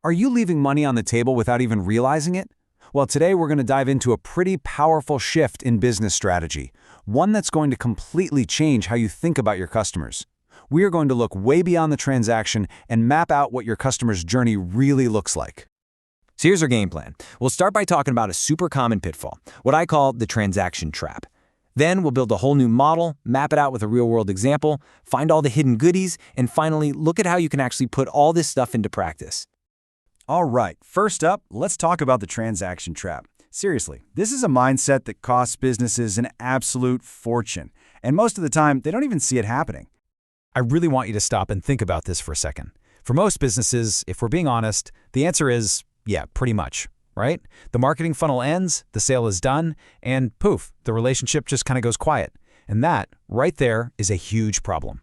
Are you leaving money on the table without even realizing it? Well, today we're going to dive into a pretty powerful shift in business strategy, one that's going to completely change how you think about your customers. We are going to look way beyond the transaction and map out what your customer's journey really looks like. So here's our game plan. We'll start by talking about a super common pitfall, what I call the transaction trap. Then we'll build a whole new model, map it out with a real-world example, find all the hidden goodies, and finally look at how you can actually put all this stuff into practice. All right, first up, let's talk about the transaction trap. Seriously, this is a mindset that costs businesses an absolute fortune, and most of the time, they don't even see it happening. I really want you to stop and think about this for a second. For most businesses, if we're being honest, the answer is, yeah, pretty much, right? The marketing funnel ends, the sale is done, and poof, the relationship just kind of goes quiet. And that, right there, is a huge problem.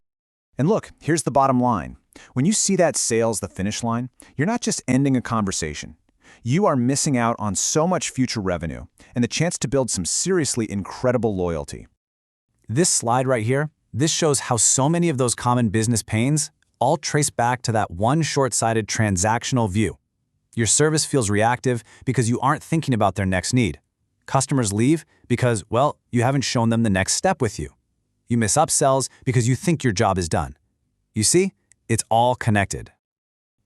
And look, here's the bottom line. When you see that sales the finish line, you're not just ending a conversation. You are missing out on so much future revenue and the chance to build some seriously incredible loyalty. This slide right here, this shows how so many of those common business pains all trace back to that one short-sighted transactional view. Your service feels reactive because you aren't thinking about their next need. Customers leave because, well, you haven't shown them the next step with you. You miss upsells because you think your job is done. You see? It's all connected.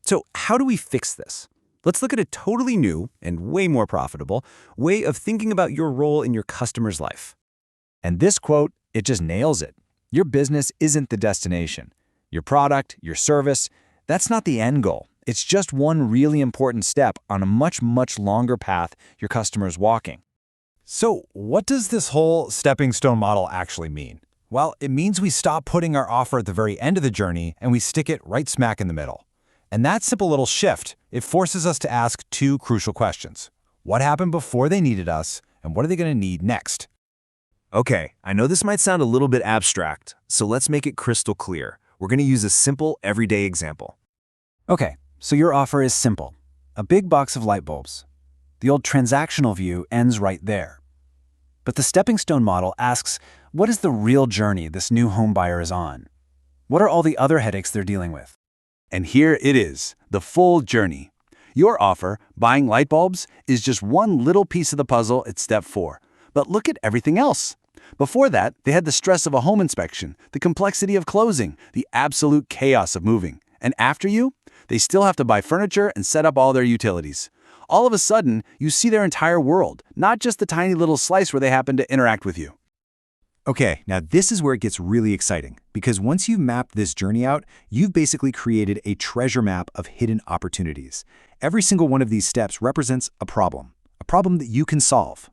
So how do we fix this? Let's look at a totally new and way more profitable way of thinking about your role in your customer's life. And this quote, it just nails it. Your business isn't the destination. Your product, your service, that's not the end goal. It's just one really important step on a much, much longer path your customer's walking. So, what does this whole stepping stone model actually mean? Well, it means we stop putting our offer at the very end of the journey and we stick it right smack in the middle. And that simple little shift, it forces us to ask two crucial questions. What happened before they needed us, and what are they going to need next? Okay, I know this might sound a little bit abstract, so let's make it crystal clear. We're going to use a simple, everyday example. Okay, so your offer is simple. A big box of light bulbs. The old transactional view ends right there. But the stepping stone model asks, what is the real journey this new home buyer is on? What are all the other headaches they're dealing with? And here it is, the full journey. Your offer, buying light bulbs, is just one little piece of the puzzle at step 4. But look at everything else. Before that, they had the stress of a home inspection, the complexity of closing, the absolute chaos of moving. And after you, they still have to buy furniture and set up all their utilities. All of a sudden, you see their entire world, not just the tiny little slice where they happen to interact with you. Okay, now this is where it gets really exciting, because once you've mapped this journey out, you've basically created a treasure map of hidden opportunities. Every single one of these steps represents a problem that you can solve.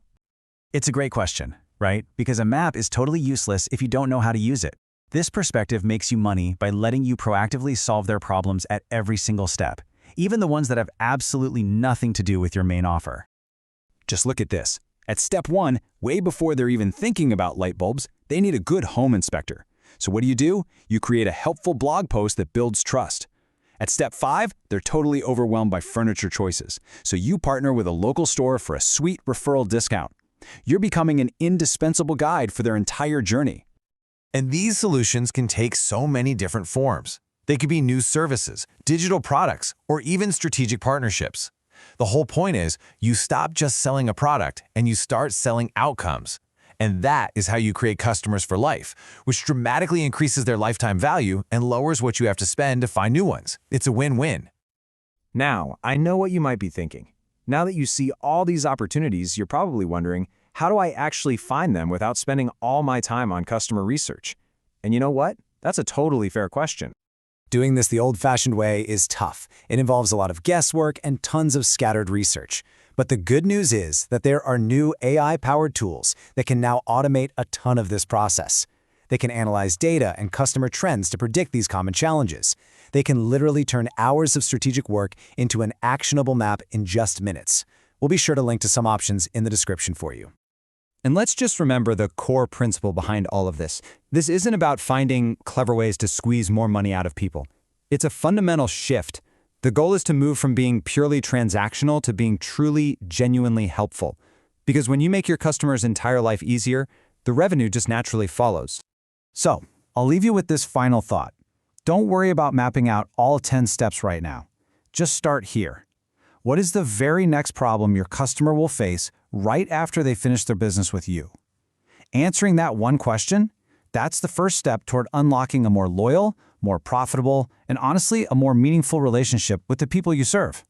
It's a great question, right? Because a map is totally useless if you don't know how to use it. This perspective makes you money by letting you proactively solve their problems at every single step, even the ones that have absolutely nothing to do with your main offer. Just look at this. At step 1, way before they're even thinking about light bulbs, they need a good home inspector. So what do? You create a helpful blog post that builds trust. At step 5, they're totally overwhelmed by furniture choices. So you partner with a local store for a sweet referral discount. You're becoming an indispensable guide for their entire journey. And these solutions can take so many different forms. They could be new services, digital products, or even strategic partnerships. The whole point is you stop just selling a product and you start selling outcomes. And that is how you create customers for life, which dramatically increases their lifetime value and lowers what you have to spend to find new ones. It's a win-win. Now, I know what you might be thinking. Now that you see all these opportunities, you're probably wondering, how do I actually find them without spending all my time on customer research? And you know what? That's a totally fair question. Doing this the old-fashioned way is tough. It involves a lot of guesswork and tons of scattered research. But the good news is that there are new AI-powered tools that can now automate a ton of this process. They can analyze data and customer trends to predict these common challenges. They can literally turn hours of strategic work into an actionable map in just minutes. We'll be sure to link to some options in the description for you. And let's just remember the core principle behind all of this. This isn't about finding clever ways to squeeze more money out of people. It's a fundamental shift. The goal is to move from being purely transactional to being truly, genuinely helpful. Because when you make your customer's entire life easier, the revenue just naturally follows. So, I'll leave you with this final thought. Don't worry about mapping out all 10 steps right now. Just start here. What is the very next problem your customer will face right after they finish their business with you? Answering that one question, that's the first step toward unlocking a more loyal, more profitable, and honestly, a more meaningful relationship with the people you serve.